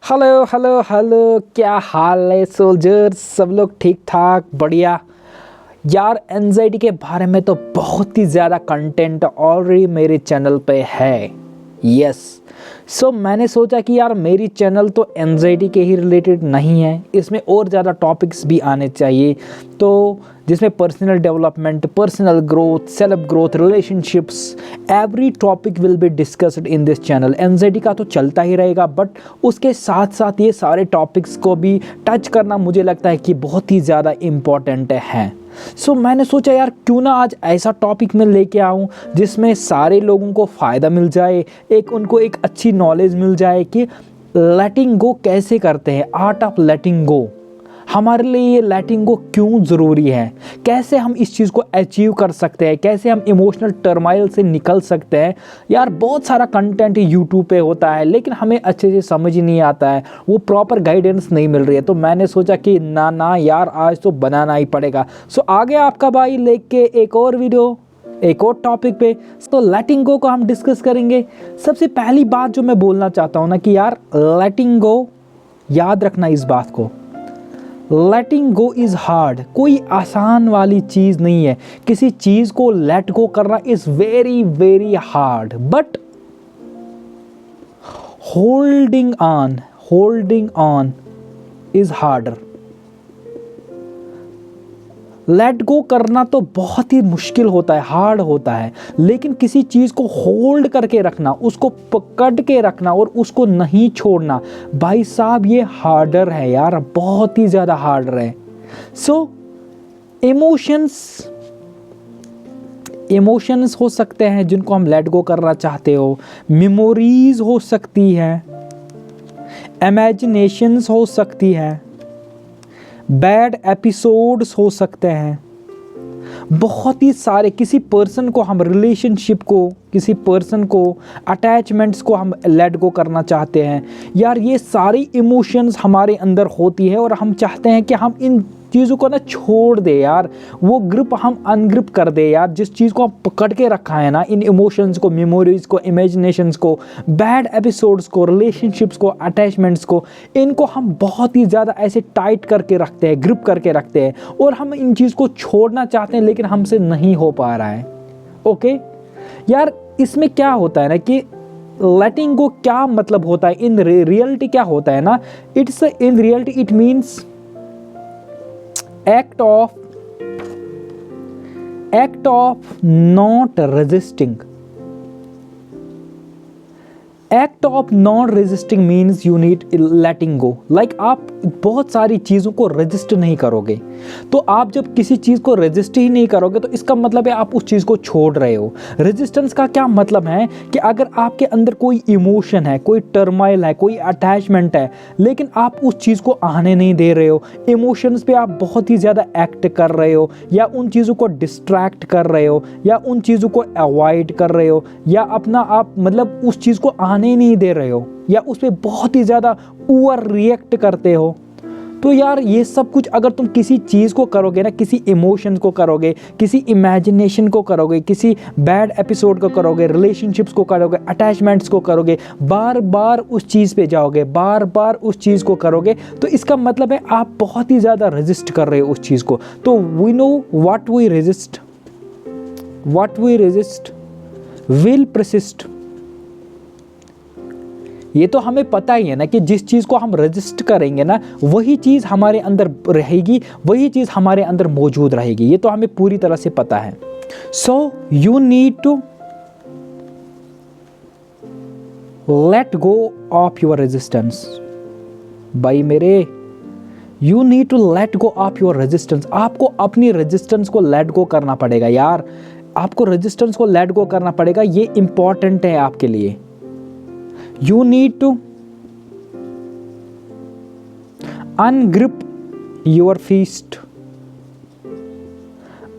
Hello hello hello, क्या हाल है soldiers? सब लोग ठीक ठाक, बढ़िया। यार एनजाइटी के बारे में तो बहुत ही ज़्यादा कंटेंट ऑलरेडी मेरे चैनल पे है। यस, सो मैंने सोचा कि यार मेरी चैनल तो एनजाइटी के ही रिलेटेड नहीं है, इसमें और ज़्यादा टॉपिक्स भी आने चाहिए। तो जिसमें personal development, personal growth, self growth, relationships, every topic will be discussed in this channel. Anxiety का तो चलता ही रहेगा, बट उसके साथ साथ ये सारे टॉपिक्स को भी टच करना मुझे लगता है कि बहुत ही ज़्यादा इम्पॉर्टेंट है। सो मैंने सोचा यार क्यों ना आज ऐसा टॉपिक मैं लेके आऊँ जिसमें सारे लोगों को फ़ायदा मिल जाए, उनको एक अच्छी नॉलेज मिल जाए कि लेटिंग गो कैसे करते हैं, आर्ट ऑफ लेटिंग गो। हमारे लिए ये लेटिंग गो क्यों ज़रूरी है, कैसे हम इस चीज़ को अचीव कर सकते हैं, कैसे हम इमोशनल टर्माइल से निकल सकते हैं। यार बहुत सारा कंटेंट यूट्यूब पे होता है, लेकिन हमें अच्छे से समझ ही नहीं आता है, वो प्रॉपर गाइडेंस नहीं मिल रही है। तो मैंने सोचा कि ना यार आज तो बनाना ही पड़ेगा। सो आगे आपका भाई लेके एक और वीडियो, एक और टॉपिक पे। तो लेटिंग गो को हम डिस्कस करेंगे। सबसे पहली बात जो मैं बोलना चाहता हूँ ना कि यार लेटिंग गो, याद रखना इस बात को, लेटिंग गो इज़ हार्ड। कोई आसान वाली चीज़ नहीं है। किसी चीज़ को लेट गो करना is very very hard, but holding on is harder. Let go करना तो बहुत ही मुश्किल होता है, हार्ड होता है, लेकिन किसी चीज़ को होल्ड करके रखना, उसको पकड़ के रखना और उसको नहीं छोड़ना, भाई साहब ये हार्डर है यार, बहुत ही ज़्यादा हार्डर है। सो इमोशंस हो सकते हैं जिनको हम लेट गो करना चाहते हो, मेमोरीज हो सकती है, इमेजिनेशंस हो सकती है, बैड एपिसोड्स हो सकते हैं, बहुत ही सारे। किसी पर्सन को हम रिलेशनशिप को, किसी पर्सन को, अटैचमेंट्स को हम लेट गो करना चाहते हैं। यार ये सारी इमोशंस हमारे अंदर होती है और हम चाहते हैं कि हम इन चीज़ों को ना छोड़ दे यार, वो ग्रिप हम अनग्रिप कर दे यार। जिस चीज़ को हम पकड़ के रखा है ना, इन इमोशंस को, मेमोरीज को, इमेजिनेशंस को, बैड एपिसोड्स को, रिलेशनशिप्स को, अटैचमेंट्स को, इनको हम बहुत ही ज़्यादा ऐसे टाइट करके रखते हैं, ग्रिप करके रखते हैं, और हम इन चीज़ को छोड़ना चाहते हैं लेकिन हमसे नहीं हो पा रहा है। ओके यार, इसमें क्या होता है ना कि लेटिंग गो क्या मतलब होता है इन रियलिटी, क्या होता है ना, it's in reality it means act of not resisting. Act of not resisting means you need letting go. Like आप बहुत सारी चीज़ों को रेजिस्ट नहीं करोगे, तो आप जब किसी चीज़ को रेजिस्ट ही नहीं करोगे तो इसका मतलब है आप उस चीज़ को छोड़ रहे हो। रेजिस्टेंस का क्या मतलब है कि अगर आपके अंदर कोई इमोशन है, कोई टर्माइल है, कोई अटैचमेंट है, लेकिन आप उस चीज़ को आने नहीं दे रहे हो, इमोशंस पे आप बहुत ही ज़्यादा एक्ट कर रहे हो, या उन चीज़ों को डिस्ट्रैक्ट कर रहे हो, या उन चीज़ों को अवॉइड कर रहे हो, या अपना आप मतलब उस चीज़ को आने नहीं दे रहे हो, या उस पर बहुत ही ज़्यादा ओवर रिएक्ट करते हो, तो यार ये सब कुछ अगर तुम किसी चीज़ को करोगे ना, किसी इमोशन को करोगे, किसी इमेजिनेशन को करोगे, किसी बैड एपिसोड को करोगे, रिलेशनशिप्स को करोगे, अटैचमेंट्स को करोगे, बार बार उस चीज़ पे जाओगे, बार बार उस चीज़ को करोगे, तो इसका मतलब है आप बहुत ही ज़्यादा रेजिस्ट कर रहे हो उस चीज़ को। तो we know what we resist will persist. ये तो हमें पता ही है ना कि जिस चीज़ को हम रेजिस्ट करेंगे ना, वही चीज़ हमारे अंदर रहेगी, वही चीज़ हमारे अंदर मौजूद रहेगी। ये तो हमें पूरी तरह से पता है। So you need to let go of your resistance. भाई मेरे, you need to let go of your resistance. आपको अपनी रेजिस्टेंस को लेट गो करना पड़ेगा यार, आपको रेजिस्टेंस को लेट गो करना पड़ेगा। ये इंपॉर्टेंट है आपके लिए। You need to ungrip your fist.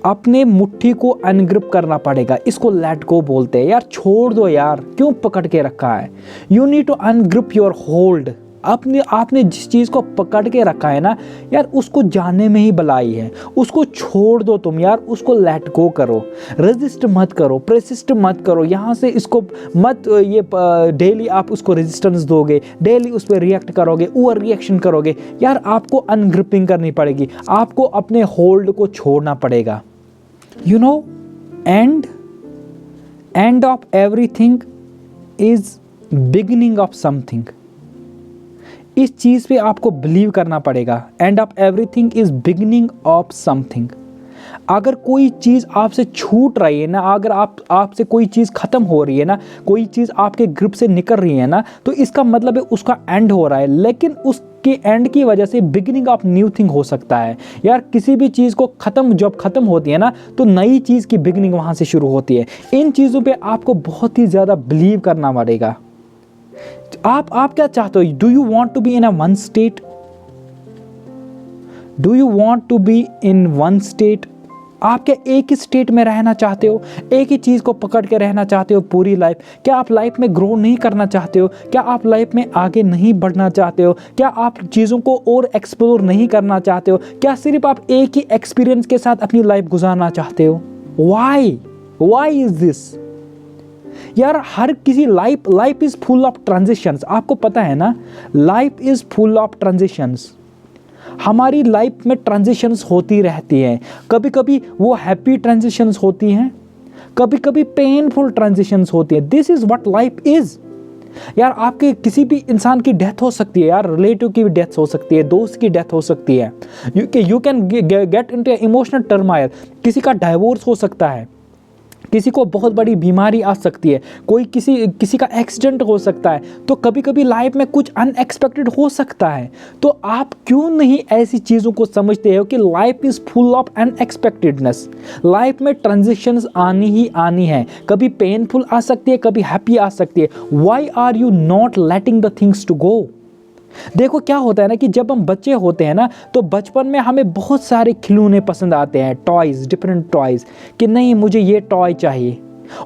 अपने मुट्ठी को अनग्रिप करना पड़ेगा, इसको लेट गो बोलते हैं। यार छोड़ दो यार, क्यों पकड़ के रखा है। You need to ungrip your hold. आपने जिस चीज़ को पकड़ के रखा है ना यार, उसको जाने में ही भलाई है। उसको छोड़ दो तुम यार, उसको लेट गो करो, रेजिस्ट मत करो, प्रेसिस्ट मत करो, यहाँ से इसको मत ये डेली आप उसको रेजिस्टेंस दोगे, डेली उस पर रिएक्ट करोगे, ओवर रिएक्शन करोगे यार, आपको अनग्रिपिंग करनी पड़ेगी, आपको अपने होल्ड को छोड़ना पड़ेगा। You know, end of everything is beginning of something. इस चीज़ पे आपको बिलीव करना पड़ेगा। End of everything is beginning of something. अगर कोई चीज़ आपसे छूट रही है ना, अगर आपसे कोई चीज़ ख़त्म हो रही है ना, कोई चीज़ आपके ग्रिप से निकल रही है ना, तो इसका मतलब है उसका एंड हो रहा है। लेकिन उसके एंड की वजह से बिगिनिंग ऑफ न्यू थिंग हो सकता है यार। किसी भी चीज़ को जब ख़त्म होती है ना, तो नई चीज़ की बिगिनिंग वहाँ से शुरू होती है। इन चीज़ों पे आपको बहुत ही ज़्यादा बिलीव करना पड़ेगा। आप क्या चाहते हो? Do you want to be in a one state? Do you want to be in one state? आप क्या एक ही स्टेट में रहना चाहते हो? एक ही चीज़ को पकड़ के रहना चाहते हो पूरी लाइफ? क्या आप लाइफ में ग्रो नहीं करना चाहते हो? क्या आप लाइफ में आगे नहीं बढ़ना चाहते हो? क्या आप चीज़ों को और एक्सप्लोर नहीं करना चाहते हो? क्या सिर्फ आप एक ही एक्सपीरियंस के साथ अपनी लाइफ गुजारना चाहते हो? वाई इज दिस यार? हर किसी life is full of transitions. आपको पता है ना, life is full of transitions. हमारी लाइफ में ट्रांजिशंस होती रहती हैं। कभी कभी वो हैप्पी ट्रांजिशंस होती हैं, कभी कभी पेनफुल ट्रांजिशंस होती हैं। This is what life is यार। आपके किसी भी इंसान की डेथ हो सकती है यार, रिलेटिव की भी डेथ हो सकती है, दोस्त की डेथ हो सकती है। You can get into emotional turmoil. किसी का डाइवोर्स हो सकता है, किसी को बहुत बड़ी बीमारी आ सकती है, किसी का एक्सीडेंट हो सकता है। तो कभी कभी लाइफ में कुछ अनएक्सपेक्टेड हो सकता है। तो आप क्यों नहीं ऐसी चीज़ों को समझते हो कि life is full of unexpectedness. Life में ट्रांजिशंस आनी ही आनी है। कभी पेनफुल आ सकती है, कभी हैप्पी आ सकती है। Why are you not letting the things to go? देखो क्या होता है ना कि जब हम बच्चे होते हैं ना, तो बचपन में हमें बहुत सारे खिलौने पसंद आते हैं, टॉयज़, डिफरेंट टॉयज़, कि नहीं मुझे ये टॉय चाहिए।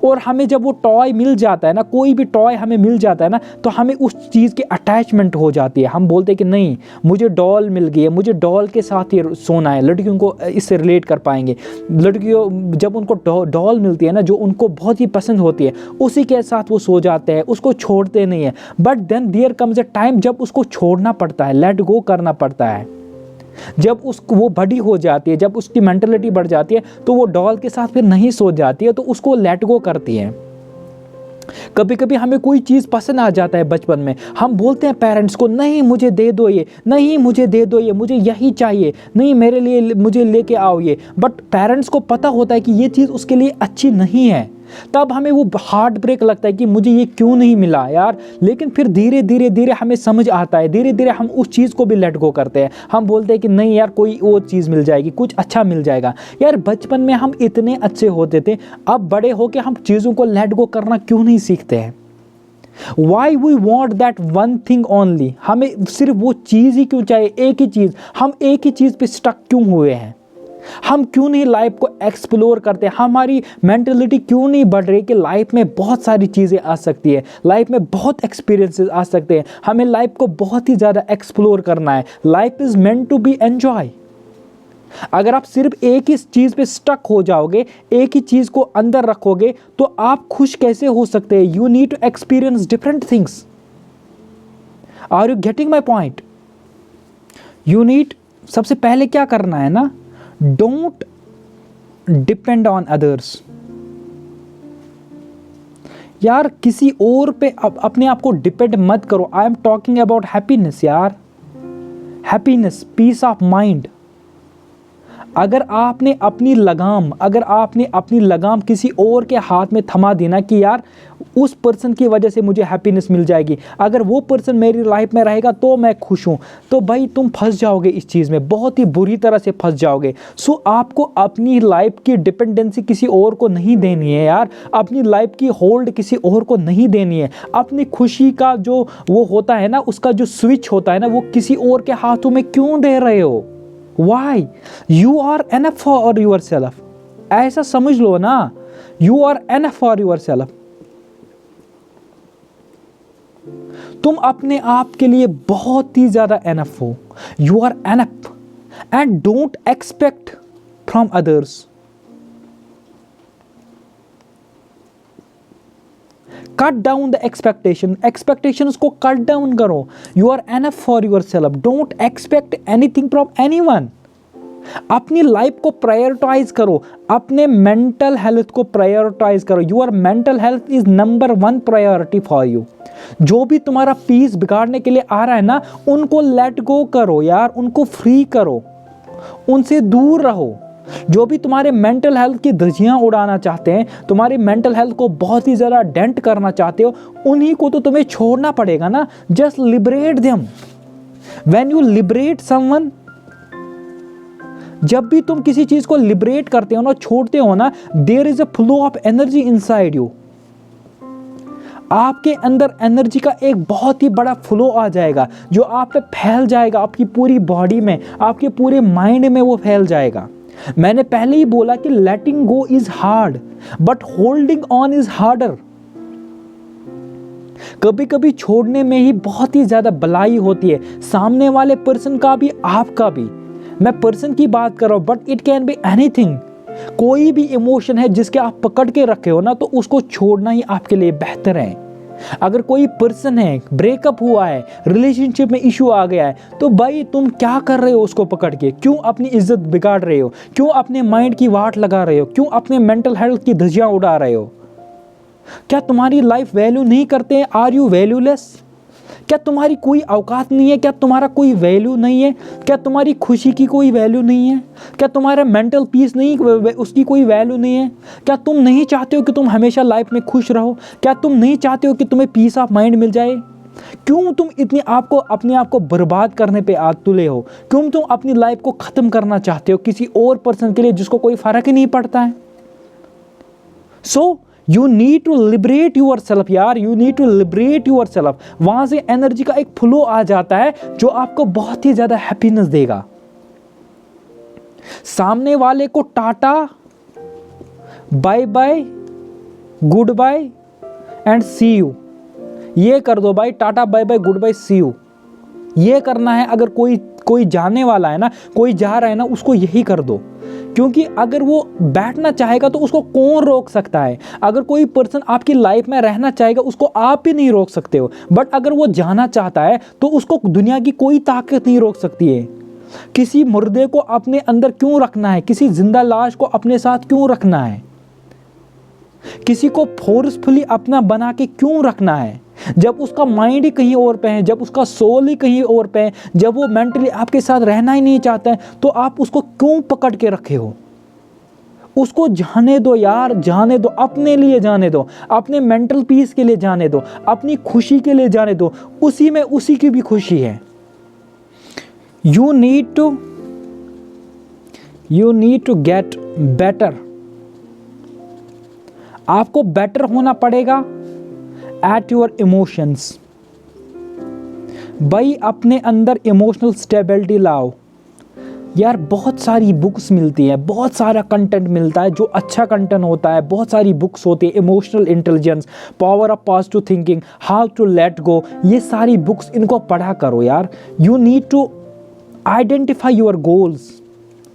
और हमें जब वो टॉय मिल जाता है ना, कोई भी टॉय हमें मिल जाता है ना, तो हमें उस चीज़ की अटैचमेंट हो जाती है। हम बोलते हैं कि नहीं मुझे डॉल मिल गई है, मुझे डॉल के साथ ही सोना है। लड़कियों को इससे रिलेट कर पाएंगे। लड़कियों जब उनको डॉल मिलती है ना, जो उनको बहुत ही पसंद होती है, उसी के साथ वो सो जाते हैं, उसको छोड़ते नहीं है। But then there comes a time जब उसको छोड़ना पड़ता है, लेट गो करना पड़ता है। जब वो बड़ी हो जाती है, जब उसकी मेंटलिटी बढ़ जाती है, तो वो डॉल के साथ फिर नहीं सो जाती है, तो उसको लेट गो करती है। कभी कभी हमें कोई चीज़ पसंद आ जाता है बचपन में, हम बोलते हैं पेरेंट्स को नहीं मुझे दे दो ये, नहीं मुझे दे दो ये, मुझे यही चाहिए, नहीं मेरे लिए मुझे लेके आओ ये। बट पेरेंट्स को पता होता है कि ये चीज़ उसके लिए अच्छी नहीं है। तब हमें वो हार्ट ब्रेक लगता है कि मुझे ये क्यों नहीं मिला यार। लेकिन फिर धीरे धीरे धीरे हमें समझ आता है, धीरे धीरे हम उस चीज़ को भी लेट गो करते हैं। हम बोलते हैं कि नहीं यार कोई और चीज़ मिल जाएगी, कुछ अच्छा मिल जाएगा। यार बचपन में हम इतने अच्छे होते थे, अब बड़े होके हम चीज़ों को लेट गो करना क्यों नहीं सीखते हैं? Why we want that one thing only? हमें सिर्फ वो चीज़ ही क्यों चाहिए, एक ही चीज़? हम एक ही चीज़ पे स्टक क्यों हुए हैं? हम क्यों नहीं लाइफ को एक्सप्लोर करते? हमारी मेंटलिटी क्यों नहीं बढ़ रही कि लाइफ में बहुत सारी चीज़ें आ सकती है, लाइफ में बहुत एक्सपीरियंसेस आ सकते हैं, हमें लाइफ को बहुत ही ज़्यादा एक्सप्लोर करना है। Life is meant to be enjoy. अगर आप सिर्फ एक ही चीज़ पे स्टक हो जाओगे, एक ही चीज़ को अंदर रखोगे, तो आप खुश कैसे हो सकते हैं? You need to experience different things. Are you getting my point? You need, सबसे पहले क्या करना है ना, डोंट डिपेंड ऑन अदर्स। यार किसी और पे अपने आप को डिपेंड मत करो। I am talking about happiness यार, हैप्पीनेस, पीस ऑफ माइंड। अगर आपने अपनी लगाम किसी और के हाथ में थमा दी ना कि यार उस पर्सन की वजह से मुझे हैप्पीनेस मिल जाएगी, अगर वो पर्सन मेरी लाइफ में रहेगा तो मैं खुश हूँ, तो भाई तुम फंस जाओगे इस चीज़ में, बहुत ही बुरी तरह से फंस जाओगे। सो आपको अपनी लाइफ की डिपेंडेंसी किसी और को नहीं देनी है यार, अपनी लाइफ की होल्ड किसी और को नहीं देनी है। अपनी खुशी का जो वो होता है ना, उसका जो स्विच होता है ना, वो किसी और के हाथों में क्यों दे रहे हो? Why? You are enough for yourself. ऐसा समझ लो ना, you are enough for yourself. तुम अपने आप के लिए बहुत ही ज़्यादा एनफ हो। You are enough and don't expect from others. Cut down the expectations को कट डाउन करो। You are enough for your self, don't expect anything from anyone. अपनी लाइफ को प्रायोरिटाइज करो, अपने मेंटल हेल्थ को प्रायोरिटाइज करो। Your mental health is number 1 priority for you. जो भी तुम्हारा पीस बिगाड़ने के लिए आ रहा है ना, उनको लेट गो करो यार, उनको फ्री करो, उनसे दूर रहो। जो भी तुम्हारे मेंटल हेल्थ की धज्जियां उड़ाना चाहते हैं, तुम्हारी मेंटल हेल्थ को बहुत ही ज़्यादा डेंट करना चाहते हो, उन्हीं को तो तुम्हें छोड़ना पड़ेगा ना। Just liberate them. When you liberate someone, जब भी तुम किसी चीज़ को लिबरेट करते हो ना, छोड़ते हो ना, there is a flow of energy inside you. आपके अंदर एनर्जी का एक बहुत ही बड़ा फ्लो आ जाएगा, जो आप पे फैल जाएगा, आपकी पूरी बॉडी में, आपके पूरे माइंड में वो फैल जाएगा। मैंने पहले ही बोला कि letting go is hard but holding on is harder. कभी कभी छोड़ने में ही बहुत ही ज्यादा भलाई होती है, सामने वाले पर्सन का भी, आपका भी। मैं पर्सन की बात कर रहा हूं, but it can be anything. कोई भी इमोशन है जिसके आप पकड़ के रखे हो ना, तो उसको छोड़ना ही आपके लिए बेहतर है। अगर कोई पर्सन है, ब्रेकअप हुआ है, रिलेशनशिप में इशू आ गया है, तो भाई तुम क्या कर रहे हो उसको पकड़ के? क्यों अपनी इज्जत बिगाड़ रहे हो? क्यों अपने माइंड की वाट लगा रहे हो? क्यों अपने मेंटल हेल्थ की धज्जियां उड़ा रहे हो? क्या तुम्हारी लाइफ वैल्यू नहीं करते हैं? Are you valueless? क्या तुम्हारी कोई औकात नहीं है? क्या तुम्हारा कोई वैल्यू नहीं है? क्या तुम्हारी खुशी की कोई वैल्यू नहीं है? क्या तुम्हारा मेंटल पीस नहीं, उसकी कोई वैल्यू नहीं है? क्या तुम नहीं चाहते हो कि तुम हमेशा लाइफ में खुश रहो? क्या तुम नहीं चाहते हो कि तुम्हें पीस ऑफ माइंड मिल जाए? क्यों तुम इतनी अपने आप को बर्बाद करने पे तुले हो? क्यों तुम अपनी लाइफ को ख़त्म करना चाहते हो किसी और पर्सन के लिए जिसको कोई फ़र्क ही नहीं पड़ता है? So you need to liberate your self यार, you need to liberate your self. वहां से एनर्जी का एक फ्लो आ जाता है जो आपको बहुत ही ज्यादा हैप्पीनेस देगा। सामने वाले को tata, bye bye, good bye and see you, ये कर दो भाई। Tata, bye bye, good bye, see you, ये करना है। अगर कोई जाने वाला है ना, कोई जा रहा है ना, उसको यही कर दो। क्योंकि अगर वो बैठना चाहेगा तो उसको कौन रोक सकता है? अगर कोई पर्सन आपकी लाइफ में रहना चाहेगा, उसको आप भी नहीं रोक सकते हो। बट अगर वो जाना चाहता है तो उसको दुनिया की कोई ताकत नहीं रोक सकती है। किसी मुर्दे को अपने अंदर क्यों रखना है? किसी जिंदा लाश को अपने साथ क्यों रखना है? किसी को फोर्सफुली अपना बना के क्यों रखना है? जब उसका माइंड ही कहीं और पे है, जब उसका सोल ही कहीं और पे है, जब वो मेंटली आपके साथ रहना ही नहीं चाहता है, तो आप उसको क्यों पकड़ के रखे हो? उसको जाने दो यार, जाने दो, अपने लिए जाने दो, अपने मेंटल पीस के लिए जाने दो, अपनी खुशी के लिए जाने दो। उसी में उसी की भी खुशी है। You need to get better. आपको बेटर होना पड़ेगा एट योर इमोशंस। भाई अपने अंदर इमोशनल स्टेबिलिटी लाओ यार। बहुत सारी बुक्स मिलती है, बहुत सारा कंटेंट मिलता है जो अच्छा कंटेंट होता है। बहुत सारी बुक्स होती है, emotional intelligence, power of positive thinking, how to let go, ये सारी बुक्स, इनको पढ़ा करो यार। You need to identify your goals.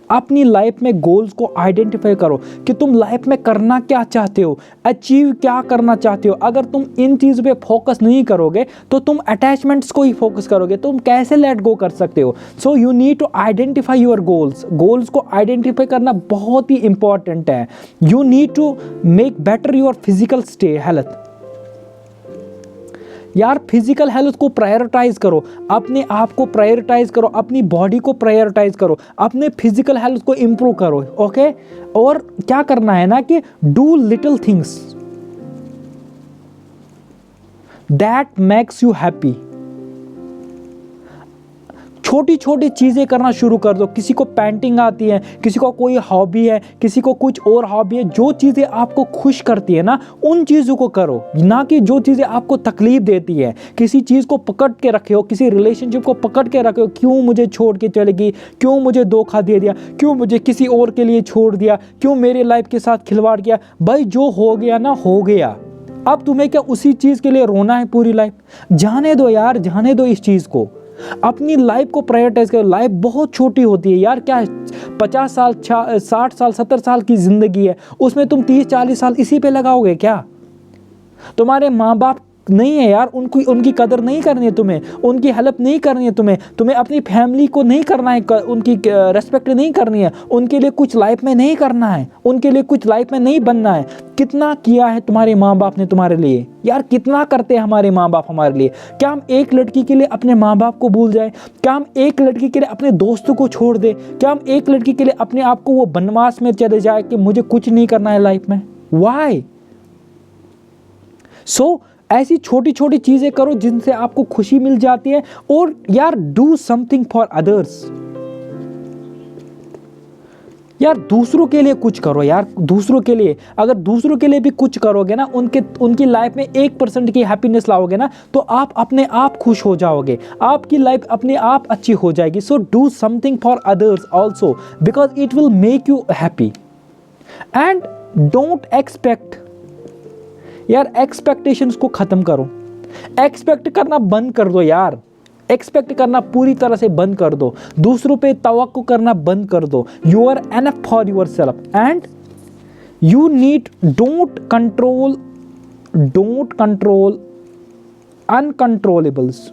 अपनी लाइफ में गोल्स को आइडेंटिफाई करो कि तुम लाइफ में करना क्या चाहते हो, अचीव क्या करना चाहते हो। अगर तुम इन चीज़ पे फोकस नहीं करोगे तो तुम अटैचमेंट्स को ही फोकस करोगे, तुम कैसे लेट गो कर सकते हो? So you need to identify your goals. Goals को आइडेंटिफाई करना बहुत ही इंपॉर्टेंट है। You need to make better your physical stay health. यार फिजिकल हेल्थ को प्रायोरिटाइज करो, अपने आप को प्रायोरिटाइज करो, अपनी बॉडी को प्रायोरिटाइज करो, अपने फिजिकल हेल्थ को इम्प्रूव करो। ओके, और क्या करना है ना कि do little things that makes you happy. छोटी छोटी चीज़ें करना शुरू कर दो। किसी को पेंटिंग आती है, किसी को कोई हॉबी है, किसी को कुछ और हॉबी है। जो चीज़ें आपको खुश करती है ना, उन चीज़ों को करो, ना कि जो चीज़ें आपको तकलीफ देती है। किसी चीज़ को पकड़ के रखे हो, किसी रिलेशनशिप को पकड़ के रखे हो, क्यों मुझे छोड़ के चले गई, क्यों मुझे धोखा दे दिया, क्यों मुझे किसी और के लिए छोड़ दिया, क्यों मेरे लाइफ के साथ खिलवाड़ किया। भाई जो हो गया ना, हो गया। अब तुम्हें क्या उसी चीज़ के लिए रोना है पूरी लाइफ? जाने दो यार, जाने दो इस चीज़ को। अपनी लाइफ को प्रायोरिटाइज करो। लाइफ बहुत छोटी होती है यार, क्या 50 साल 60 साल 70 साल की ज़िंदगी है, उसमें तुम 30-40 साल इसी पे लगाओगे क्या? तुम्हारे माँ बाप नहीं है यार, उनकी कदर नहीं करनी है तुम्हें, उनकी हेल्प नहीं करनी है तुम्हें अपनी फैमिली को नहीं करना है, उनकी रेस्पेक्ट नहीं करनी है, उनके लिए कुछ लाइफ में नहीं करना है, उनके लिए कुछ लाइफ में नहीं बनना है। कितना किया है तुम्हारे माँ बाप ने तुम्हारे लिए यार, कितना करते हैं हमारे माँ बाप हमारे लिए। क्या हम एक लड़की के लिए अपने माँ बाप को भूल जाए? क्या हम एक लड़की के लिए अपने दोस्तों को छोड़ दे? क्या हम एक लड़की के लिए अपने आप को वो बनवास में चले जाए कि मुझे कुछ नहीं करना है लाइफ में? वाई? ऐसी छोटी छोटी चीजें करो जिनसे आपको खुशी मिल जाती है। और यार डू समथिंग फॉर अदर्स। यार दूसरों के लिए कुछ करो यार, दूसरों के लिए। अगर दूसरों के लिए भी कुछ करोगे ना, उनकी लाइफ में 1% की हैप्पीनेस लाओगे ना, तो आप अपने आप खुश हो जाओगे, आपकी लाइफ अपने आप अच्छी हो जाएगी। So do something for others also, because it will make you happy. And don't expect. यार एक्सपेक्टेशंस को खत्म करो, एक्सपेक्ट करना बंद कर दो यार, एक्सपेक्ट करना पूरी तरह से बंद कर दो, दूसरों पे तवक्को करना बंद कर दो। You are enough for your self and you need don't control uncontrollables.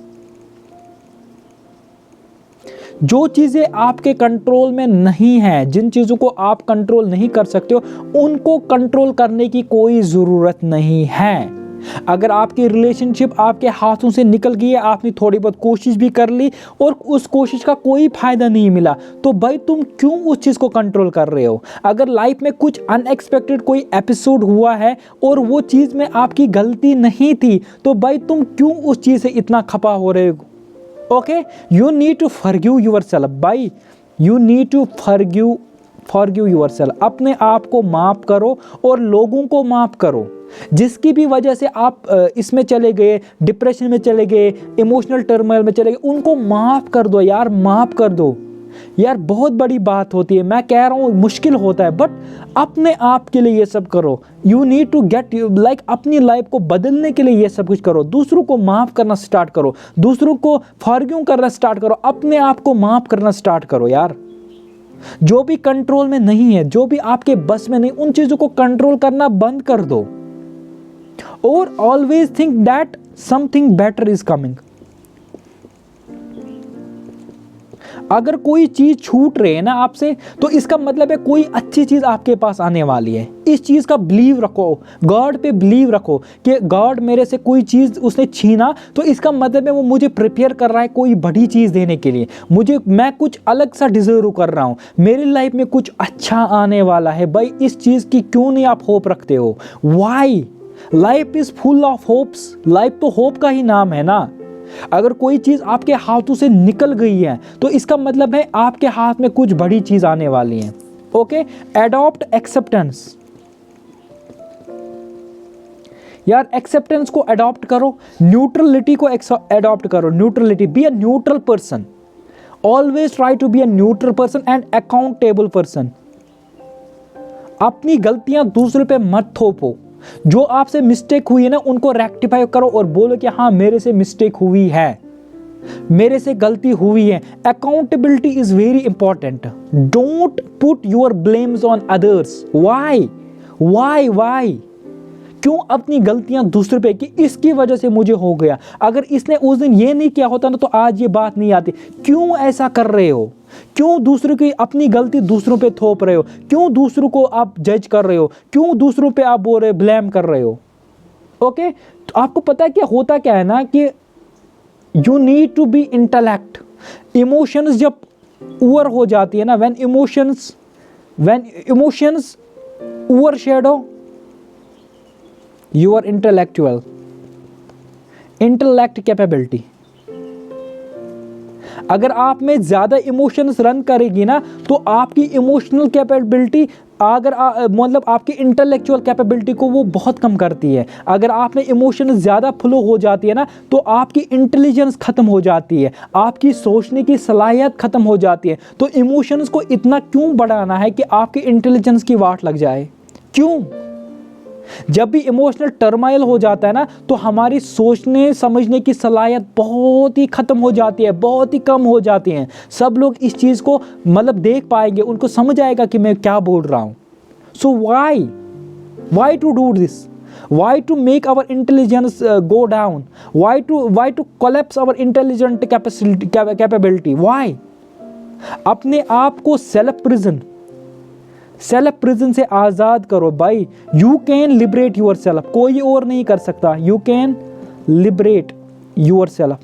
जो चीज़ें आपके कंट्रोल में नहीं है, जिन चीज़ों को आप कंट्रोल नहीं कर सकते हो, उनको कंट्रोल करने की कोई ज़रूरत नहीं है। अगर आपकी रिलेशनशिप आपके हाथों से निकल गई है, आपने थोड़ी बहुत कोशिश भी कर ली और उस कोशिश का कोई फ़ायदा नहीं मिला, तो भाई तुम क्यों उस चीज़ को कंट्रोल कर रहे हो? अगर लाइफ में कुछ अनएक्सपेक्टेड कोई एपिसोड हुआ है और वो चीज़ में आपकी गलती नहीं थी, तो भाई तुम क्यों उस चीज़ से इतना खपा हो रहे हो? Okay, you need to forgive yourself भाई, you need to forgive yourself. अपने आप को माफ़ करो और लोगों को माफ़ करो जिसकी भी वजह से आप इसमें चले गए, डिप्रेशन में चले गए, इमोशनल टर्मोइल में चले गए, उनको माफ़ कर दो यार, माफ़ कर दो यार। बहुत बड़ी बात होती है, मैं कह रहा हूँ मुश्किल होता है, बट अपने आप के लिए ये सब करो। You need to get like अपनी लाइफ को बदलने के लिए ये सब कुछ करो। दूसरों को माफ़ करना स्टार्ट करो, दूसरों को फॉरगिव करना स्टार्ट करो, अपने आप को माफ़ करना स्टार्ट करो यार। जो भी कंट्रोल में नहीं है, जो भी आपके बस में नहीं, उन चीज़ों को कंट्रोल करना बंद कर दो। और always think that something better is coming. अगर कोई चीज छूट रही है ना आपसे, तो इसका मतलब है कोई अच्छी चीज आपके पास आने वाली है। इस चीज का बिलीव रखो, गॉड पे बिलीव रखो कि गॉड मेरे से कोई चीज उसने छीना, तो इसका मतलब है वो मुझे प्रिपेयर कर रहा है कोई बड़ी चीज देने के लिए। मैं कुछ अलग सा डिजर्व कर रहा हूं, मेरी लाइफ में कुछ अच्छा आने वाला है। भाई इस चीज की क्यों नहीं आप होप रखते हो? Why? Life is full of hopes. Life तो होप का ही नाम है ना। अगर कोई चीज आपके हाथों से निकल गई है, तो इसका मतलब है आपके हाथ में कुछ बड़ी चीज आने वाली है। Okay, adopt acceptance. यार एक्सेप्टेंस को अडॉप्ट करो, न्यूट्रलिटी को अडॉप्ट करो। Neutrality, be a neutral person, always try to be a neutral person and accountable person. अपनी गलतियां दूसरे पे मत थोपो। जो आपसे मिस्टेक हुई है ना, उनको रेक्टिफाई करो और बोलो कि हाँ मेरे से मिस्टेक हुई है, मेरे से गलती हुई है। Accountability is very important. Don't put your blames on others. Why? क्यों अपनी गलतियां दूसरे पे कि इसकी वजह से मुझे हो गया? अगर इसने उस दिन ये नहीं किया होता ना, तो आज ये बात नहीं आती। क्यों ऐसा कर रहे हो? क्यों दूसरों की अपनी गलती दूसरों पे थोप रहे हो? क्यों दूसरों को आप जज कर रहे हो? क्यों दूसरों पे आप बोल रहे ब्लेम कर रहे हो? ओके, तो आपको पता है क्या होता क्या है ना, कि you need to be intellect. Emotions जब ओवर हो जाती है ना, when emotions overshadow your intellect capability. अगर आप में ज्यादा इमोशंस रन करेगी ना, तो आपकी इमोशनल कैपेबिलिटी मतलब आपकी इंटेलेक्चुअल कैपेबिलिटी को वो बहुत कम करती है। अगर आप में इमोशंस ज़्यादा फ्लो हो जाती है ना, तो आपकी इंटेलिजेंस ख़त्म हो जाती है, आपकी सोचने की सलाहियत ख़त्म हो जाती है। तो इमोशंस को इतना क्यों बढ़ाना है कि आपकी इंटेलिजेंस की वाट लग जाए? क्यों? जब भी इमोशनल टर्माइल हो जाता है ना, तो हमारी सोचने समझने की सलाहियत बहुत ही ख़त्म हो जाती है, बहुत ही कम हो जाती है। सब लोग इस चीज़ को मतलब देख पाएंगे, उनको समझ आएगा कि मैं क्या बोल रहा हूँ। So why to do this? Why to make our intelligence go down? Why to collapse our intelligent capability? Why? अपने आप को सेल्फ प्रिजन से आज़ाद करो भाई। You can liberate your self, कोई और नहीं कर सकता। You can liberate your self.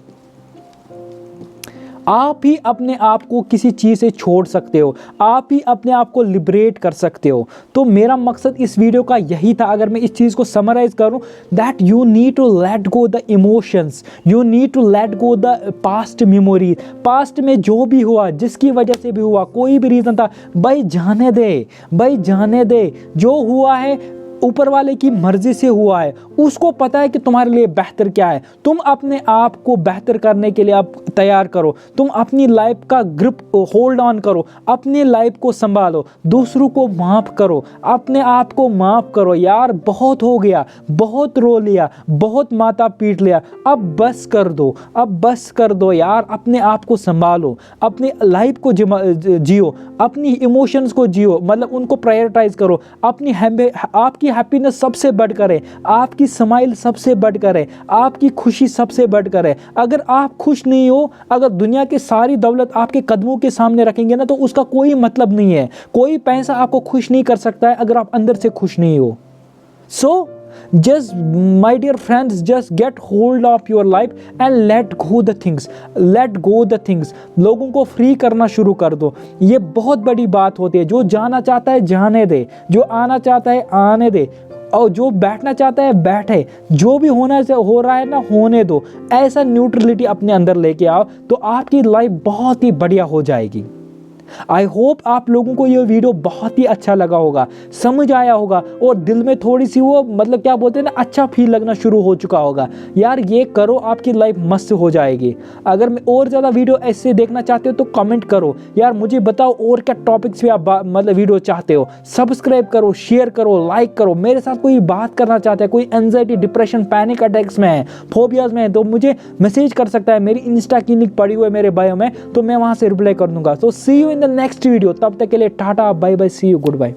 आप ही अपने आप को किसी चीज़ से छोड़ सकते हो, आप ही अपने आप को लिबरेट कर सकते हो। तो मेरा मकसद इस वीडियो का यही था, अगर मैं इस चीज़ को समराइज करूं, that you need to let go the emotions, you need to let go the past memories. Past में जो भी हुआ, जिसकी वजह से भी हुआ, कोई भी रीज़न था, भाई जाने दे। जो हुआ है ऊपर वाले की मर्जी से हुआ है, उसको पता है कि तुम्हारे लिए बेहतर क्या है। तुम अपने आप को बेहतर करने के लिए आप तैयार करो, तुम अपनी लाइफ का ग्रिप होल्ड ऑन करो, अपनी लाइफ को संभालो, दूसरों को माफ़ करो, अपने आप को माफ़ करो। यार बहुत हो गया, बहुत रो लिया, बहुत माथा पीट लिया, अब बस कर दो यार। अपने आप को संभालो, अपनी लाइफ को जियो, अपनी इमोशंस को जियो, मतलब उनको प्रायोरिटाइज करो। आपकी हैप्पीनेस सबसे बढ़कर है, आपकी स्माइल सबसे बढ़कर है, आपकी खुशी सबसे बढ़कर है। अगर आप खुश नहीं हो, अगर दुनिया की सारी दौलत आपके कदमों के सामने रखेंगे ना, तो उसका कोई मतलब नहीं है। कोई पैसा आपको खुश नहीं कर सकता है अगर आप अंदर से खुश नहीं हो। सो just my dear friends, just get hold of your life and let go the things। लोगों को फ्री करना शुरू कर दो। ये बहुत बड़ी बात होती है। जो जाना चाहता है जाने दे, जो आना चाहता है आने दे, और जो बैठना चाहता है बैठे, जो भी हो रहा है ना होने दो। ऐसा न्यूट्रलिटी अपने अंदर लेके आओ, तो आपकी लाइफ बहुत ही बढ़िया हो जाएगी। आई होप आप लोगों को ये वीडियो बहुत ही अच्छा लगा होगा, समझ आया होगा, और दिल में थोड़ी सी वो मतलब क्या बोलते हैं ना, अच्छा फील लगना शुरू हो चुका होगा। यार ये करो, आपकी लाइफ मस्त हो जाएगी। अगर मैं और ज़्यादा वीडियो ऐसे देखना चाहते हो तो कमेंट करो यार, मुझे बताओ और क्या टॉपिक्स पे आप मतलब वीडियो चाहते हो। सब्सक्राइब करो, शेयर करो, लाइक करो। मेरे साथ कोई बात करना चाहता है, कोई एंजाइटी, डिप्रेशन, पैनिक अटैक्स में है, फोबियाज में है, तो मुझे मैसेज कर सकता है। मेरी इंस्टा की लिंक पड़ी हुई है मेरे बायो में, तो मैं वहाँ से रिप्लाई कर दूंगा। तो see you in the next video. तब तक के लिए tata, bye bye, see you, good bye.